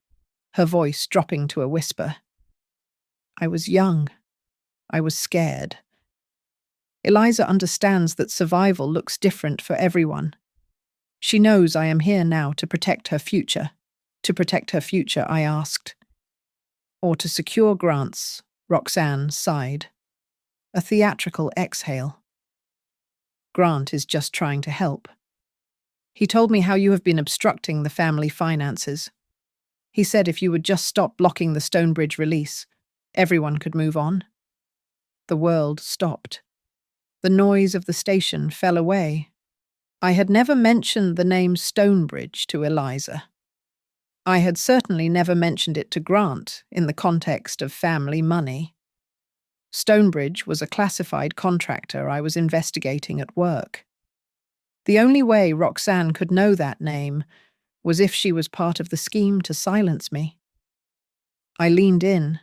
her voice dropping to a whisper. I was young. I was scared. Eliza understands that survival looks different for everyone. She knows I am here now to protect her future. To protect her future, I asked. Or to secure Grant's, Roxanne sighed. A theatrical exhale. Grant is just trying to help. He told me how you have been obstructing the family finances. He said if you would just stop blocking the Stonebridge release, everyone could move on. The world stopped. The noise of the station fell away. I had never mentioned the name Stonebridge to Eliza. I had certainly never mentioned it to Grant in the context of family money. Stonebridge was a classified contractor I was investigating at work. The only way Roxanne could know that name was if she was part of the scheme to silence me. I leaned in.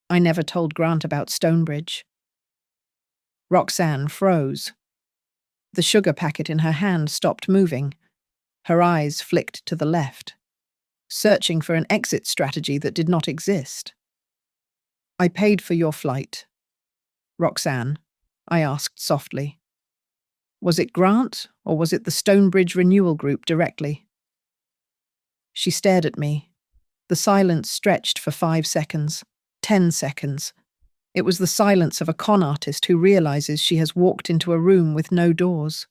I never told Grant about Stonebridge. Roxanne froze. The sugar packet in her hand stopped moving. Her eyes flicked to the left, searching for an exit strategy that did not exist. I paid for your flight. Roxanne, I asked softly. Was it Grant, or was it the Stonebridge Renewal Group directly? She stared at me. The silence stretched for 5 seconds, 10 seconds. It was the silence of a con artist who realizes she has walked into a room with no doors.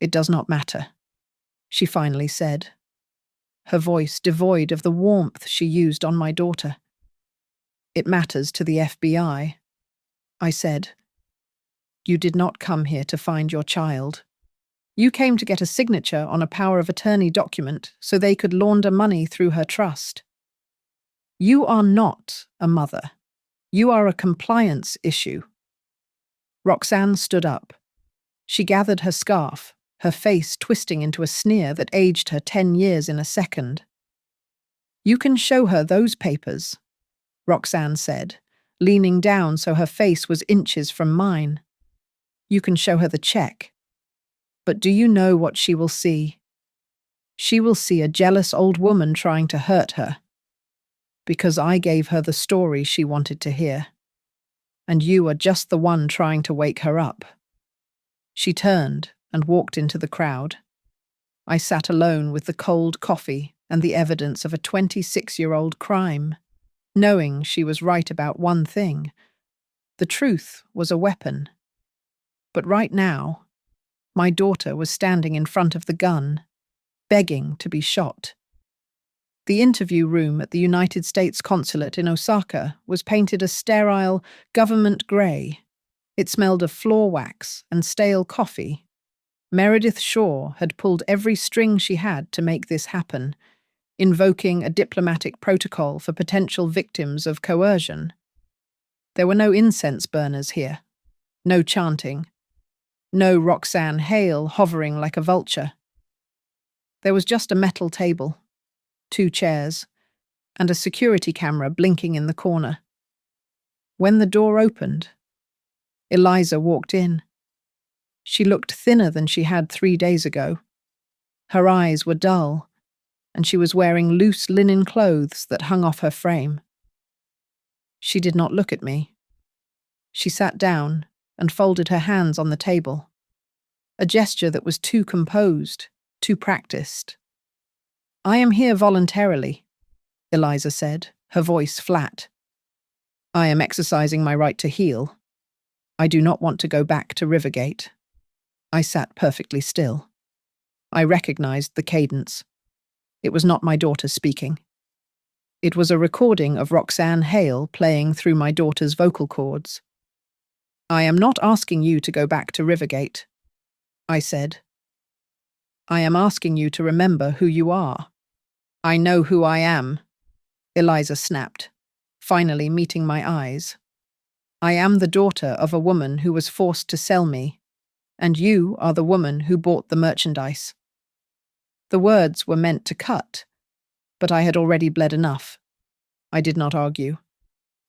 It does not matter, she finally said, her voice devoid of the warmth she used on my daughter. It matters to the FBI, I said. You did not come here to find your child. You came to get a signature on a power of attorney document so they could launder money through her trust. You are not a mother. You are a compliance issue. Roxanne stood up. She gathered her scarf, her face twisting into a sneer that aged her 10 years in a second. You can show her those papers, Roxanne said, leaning down so her face was inches from mine. You can show her the check. But do you know what she will see? She will see a jealous old woman trying to hurt her. Because I gave her the story she wanted to hear. And you are just the one trying to wake her up. She turned and walked into the crowd. I sat alone with the cold coffee and the evidence of a 26-year-old crime, knowing she was right about one thing. The truth was a weapon. But right now, my daughter was standing in front of the gun, begging to be shot. The interview room at the United States Consulate in Osaka was painted a sterile, government grey. It smelled of floor wax and stale coffee. Meredith Shaw had pulled every string she had to make this happen, invoking a diplomatic protocol for potential victims of coercion. There were no incense burners here, no chanting, no Roxanne Hale hovering like a vulture. There was just a metal table, 2 chairs, and a security camera blinking in the corner. When the door opened, Eliza walked in. She looked thinner than she had 3 days ago. Her eyes were dull, and she was wearing loose linen clothes that hung off her frame. She did not look at me. She sat down and folded her hands on the table, a gesture that was too composed, too practiced. I am here voluntarily, Eliza said, her voice flat. I am exercising my right to heal. I do not want to go back to Rivergate. I sat perfectly still. I recognized the cadence. It was not my daughter speaking. It was a recording of Roxanne Hale playing through my daughter's vocal cords. I am not asking you to go back to Rivergate, I said. I am asking you to remember who you are. I know who I am, Eliza snapped, finally meeting my eyes. I am the daughter of a woman who was forced to sell me, and you are the woman who bought the merchandise." The words were meant to cut, but I had already bled enough. I did not argue.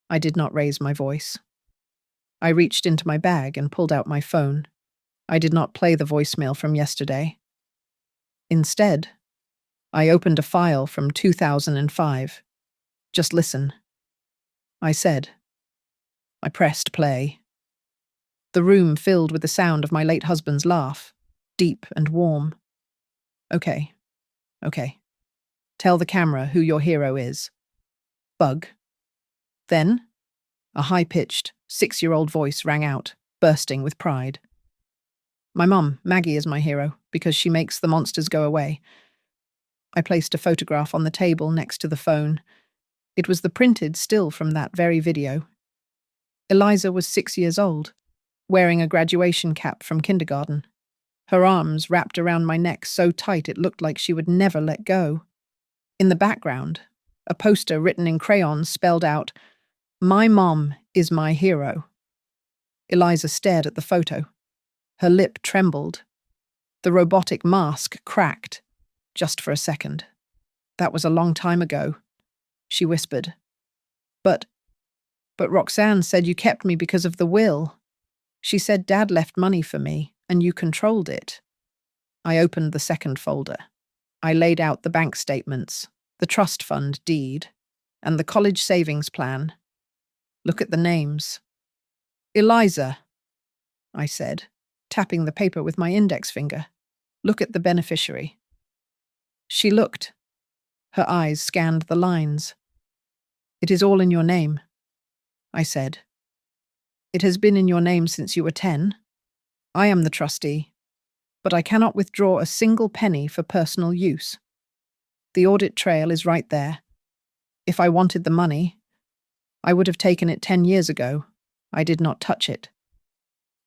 I did not raise my voice. I reached into my bag and pulled out my phone. I did not play the voicemail from yesterday. Instead, I opened a file from 2005. "Just listen," I said. I pressed play. The room filled with the sound of my late husband's laugh, deep and warm. Okay. Tell the camera who your hero is. Bug. Then, a high-pitched, 6-year-old voice rang out, bursting with pride. My mum, Maggie, is my hero because she makes the monsters go away. I placed a photograph on the table next to the phone. It was the printed still from that very video. Eliza was 6 years old, wearing a graduation cap from kindergarten. Her arms wrapped around my neck so tight it looked like she would never let go. In the background, a poster written in crayon spelled out, "My mom is my hero." Eliza stared at the photo. Her lip trembled. The robotic mask cracked, just for a second. "That was a long time ago," she whispered. But Roxanne said you kept me because of the will. She said Dad left money for me, and you controlled it." I opened the second folder. I laid out the bank statements, the trust fund deed, and the college savings plan. "Look at the names." "Eliza," I said, tapping the paper with my index finger. "Look at the beneficiary." She looked. Her eyes scanned the lines. "It is all in your name," I said. "It has been in your name since you were 10. I am the trustee, but I cannot withdraw a single penny for personal use. The audit trail is right there. If I wanted the money, I would have taken it 10 years ago. I did not touch it.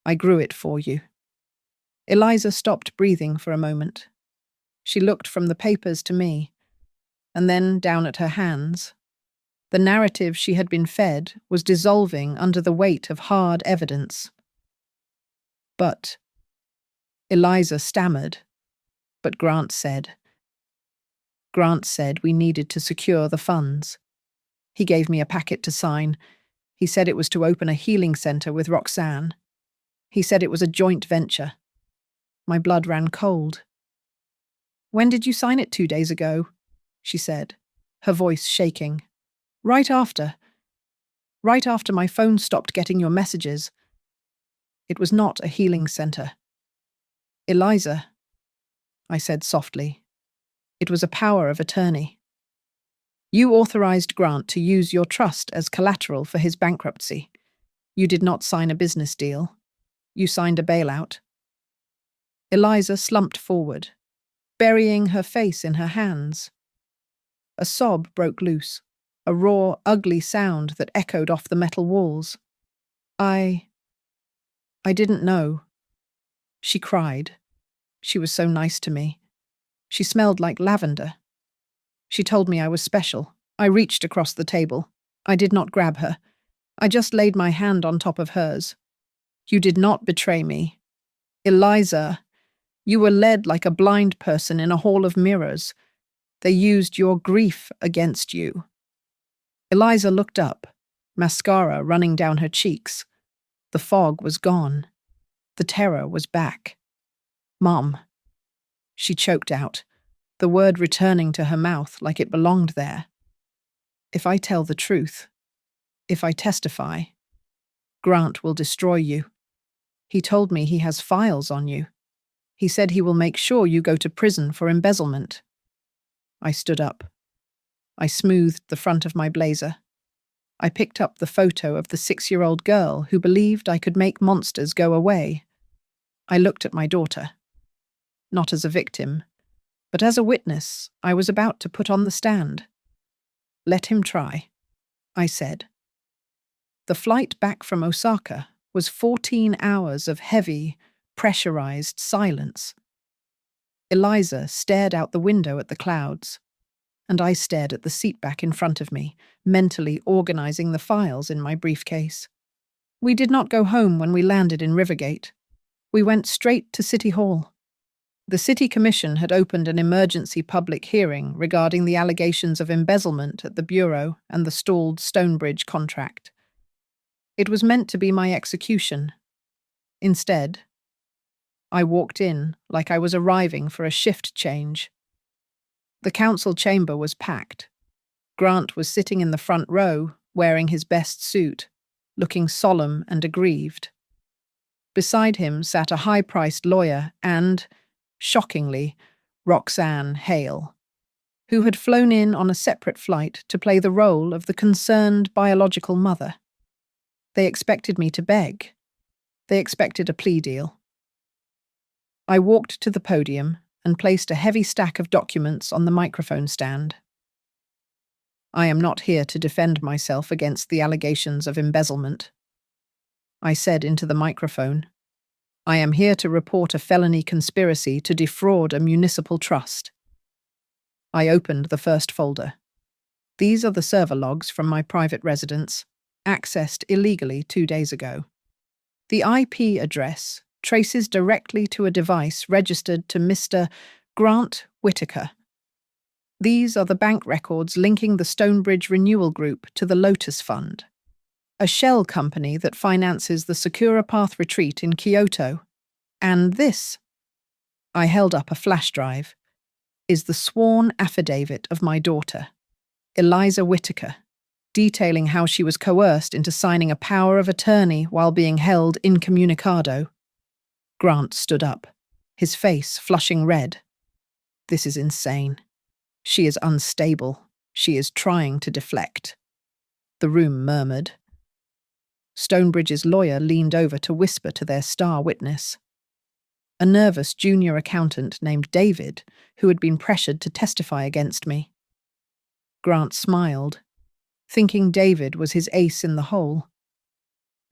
I grew it for you." Eliza stopped breathing for a moment. She looked from the papers to me, and then down at her hands. The narrative she had been fed was dissolving under the weight of hard evidence. "But," Eliza stammered, "but Grant said we needed to secure the funds. He gave me a packet to sign. He said it was to open a healing center with Roxanne. He said it was a joint venture." My blood ran cold. "When did you sign it 2 days ago?" she said, her voice shaking. Right after my phone stopped getting your messages." "It was not a healing center." "Eliza," I said softly, "it was a power of attorney. You authorized Grant to use your trust as collateral for his bankruptcy. You did not sign a business deal. You signed a bailout." Eliza slumped forward, burying her face in her hands. A sob broke loose, a raw, ugly sound that echoed off the metal walls. I didn't know." She cried. She was so nice to me. She smelled like lavender. She told me I was special. I reached across the table. I did not grab her. I just laid my hand on top of hers. "You did not betray me. Eliza, you were led like a blind person in a hall of mirrors. They used your grief against you." Eliza looked up, mascara running down her cheeks. The fog was gone. The terror was back. "Mom," she choked out, the word returning to her mouth like it belonged there. "If I tell the truth, if I testify, Grant will destroy you. He told me he has files on you. He said he will make sure you go to prison for embezzlement." I stood up. I smoothed the front of my blazer. I picked up the photo of the 6-year-old girl who believed I could make monsters go away. I looked at my daughter. Not as a victim, but as a witness I was about to put on the stand. "Let him try," I said. The flight back from Osaka was 14 hours of heavy, pressurized silence. Eliza stared out the window at the clouds, and I stared at the seat back in front of me, mentally organizing the files in my briefcase. We did not go home when we landed in Rivergate. We went straight to City Hall. The City Commission had opened an emergency public hearing regarding the allegations of embezzlement at the Bureau and the stalled Stonebridge contract. It was meant to be my execution. Instead, I walked in like I was arriving for a shift change. The council chamber was packed. Grant was sitting in the front row, wearing his best suit, looking solemn and aggrieved. Beside him sat a high-priced lawyer and, shockingly, Roxanne Hale, who had flown in on a separate flight to play the role of the concerned biological mother. They expected me to beg. They expected a plea deal. I walked to the podium and placed a heavy stack of documents on the microphone stand. I am not here to defend myself against the allegations of embezzlement. I said into the microphone, I am here to report a felony conspiracy to defraud a municipal trust. I opened the first folder. These are the server logs from my private residence, accessed illegally 2 days ago. The IP address traces directly to a device registered to Mr. Grant Whitaker. These are the bank records linking the Stonebridge Renewal Group to the Lotus Fund, a shell company that finances the Sakura Path retreat in Kyoto. And this, I held up a flash drive, is the sworn affidavit of my daughter, Eliza Whitaker, detailing how she was coerced into signing a power of attorney while being held incommunicado. Grant stood up, his face flushing red. This is insane. She is unstable. She is trying to deflect. The room murmured. Stonebridge's lawyer leaned over to whisper to their star witness, a nervous junior accountant named David, who had been pressured to testify against me. Grant smiled, thinking David was his ace in the hole.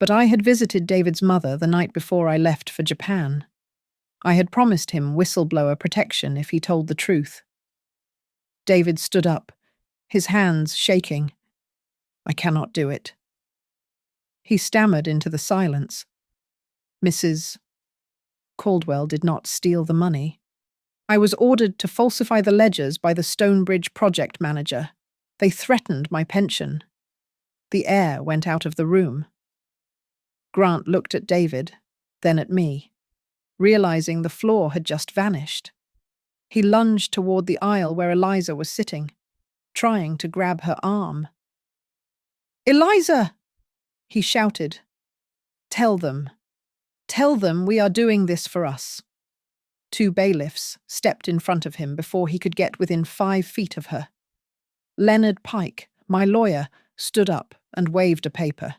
But I had visited David's mother the night before I left for Japan. I had promised him whistleblower protection if he told the truth. David stood up, his hands shaking. I cannot do it. He stammered into the silence. Mrs. Caldwell did not steal the money. I was ordered to falsify the ledgers by the Stonebridge project manager. They threatened my pension. The air went out of the room. Grant looked at David, then at me, realizing the floor had just vanished. He lunged toward the aisle where Eliza was sitting, trying to grab her arm. "Eliza!" he shouted. Tell them we are doing this for us." 2 bailiffs stepped in front of him before he could get within 5 feet of her. Leonard Pike, my lawyer, stood up and waved a paper.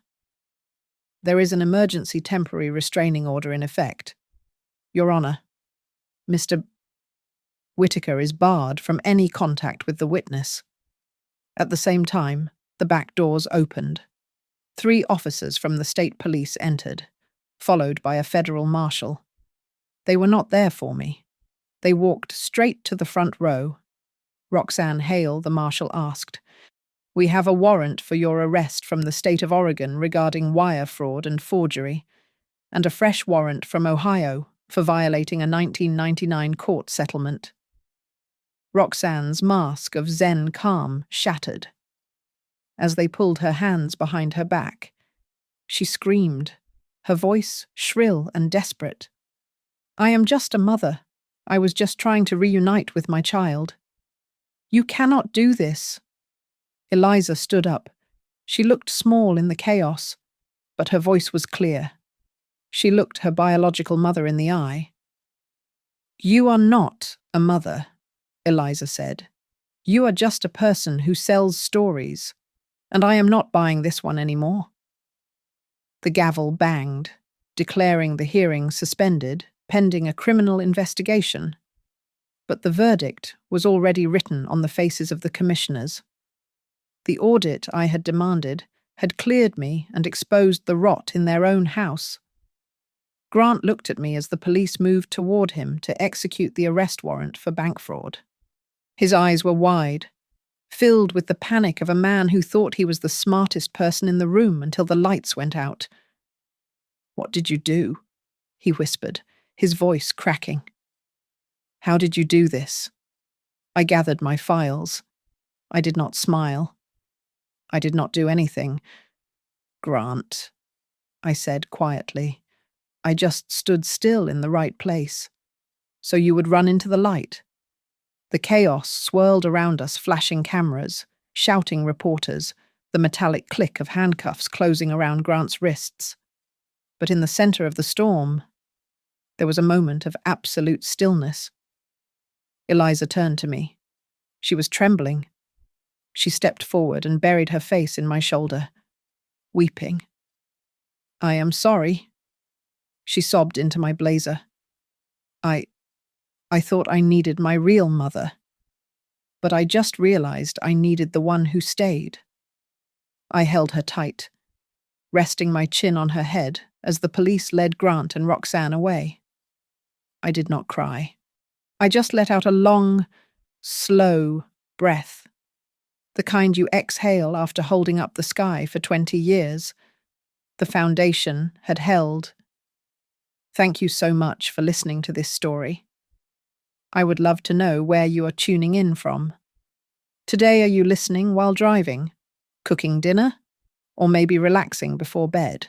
"There is an emergency temporary restraining order in effect. Your Honor, Mr. Whitaker is barred from any contact with the witness." At the same time, the back doors opened. 3 officers from the state police entered, followed by a federal marshal. They were not there for me. They walked straight to the front row. Roxanne Hale, the marshal, asked, "We have a warrant for your arrest from the state of Oregon regarding wire fraud and forgery, and a fresh warrant from Ohio for violating a 1999 court settlement." Roxanne's mask of Zen calm shattered. As they pulled her hands behind her back, she screamed, her voice shrill and desperate. "I am just a mother. I was just trying to reunite with my child. You cannot do this." Eliza stood up. She looked small in the chaos, but her voice was clear. She looked her biological mother in the eye. "You are not a mother," Eliza said. "You are just a person who sells stories, and I am not buying this one anymore." The gavel banged, declaring the hearing suspended, pending a criminal investigation. But the verdict was already written on the faces of the commissioners. The audit I had demanded had cleared me and exposed the rot in their own house. Grant looked at me as the police moved toward him to execute the arrest warrant for bank fraud. His eyes were wide, filled with the panic of a man who thought he was the smartest person in the room until the lights went out. What did you do? He whispered, his voice cracking. How did you do this? I gathered my files. I did not smile. I did not do anything. Grant, I said quietly. I just stood still in the right place. So you would run into the light. The chaos swirled around us, flashing cameras, shouting reporters, the metallic click of handcuffs closing around Grant's wrists. But in the center of the storm, there was a moment of absolute stillness. Eliza turned to me. She was trembling. She stepped forward and buried her face in my shoulder, weeping. I am sorry. She sobbed into my blazer. I thought I needed my real mother. But I just realized I needed the one who stayed. I held her tight, resting my chin on her head as the police led Grant and Roxanne away. I did not cry. I just let out a long, slow breath, the kind you exhale after holding up the sky for 20 years. The foundation had held. Thank you so much for listening to this story. I would love to know where you are tuning in from. Today, are you listening while driving, cooking dinner, or maybe relaxing before bed?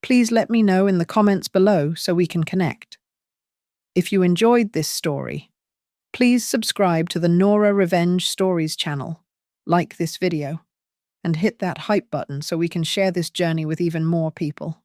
Please let me know in the comments below so we can connect. If you enjoyed this story, please subscribe to the Nora Revenge Stories channel, like this video, and hit that hype button so we can share this journey with even more people.